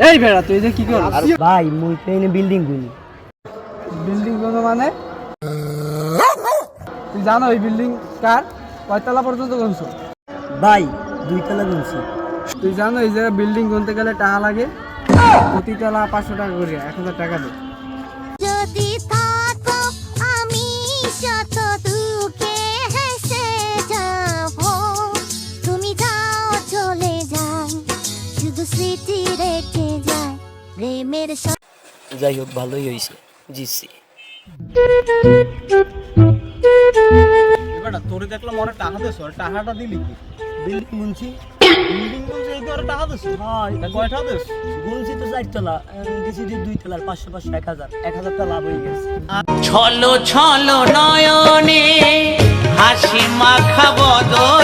এই বেড়া তুই যে কি কর? ভাই মুই তো এনে বিল্ডিং গুনি। বিল্ডিং কোন মানে? তুই জানো এই বিল্ডিং কার? কয়তলা পর্যন্ত গুনছো? ভাই 2 তলা গুনছি। তুই জানো এই জায়গায় বিল্ডিং গুনতে গেলে টাকা লাগে? প্রতি তলা 500 টাকা করে, 1000 টাকা দে। যদি থাকো আমি শত দুঃখে হেসে যাব, তুমি যাও চলে যাও, শুধু স্মৃতি রেখে যায় প্রেমের। যাই হোক ভালোই হয়েছে, জিতছি। এবারে তোরে দেখলাম অনেক টাকা দিছ, টাকাটা দিলি কি? বিল্ডিং গুনছি। বিল্ডিং গুনছে এই তোরে টাকা দিছ? হয় কয়টা দিছ? গুনছি তো 4 তলা, দিছি 2 তলার 500 500 1000 টা লাভ হয়ে গেছে। ছলো ছলো নয়নে হাসি মাখা বদন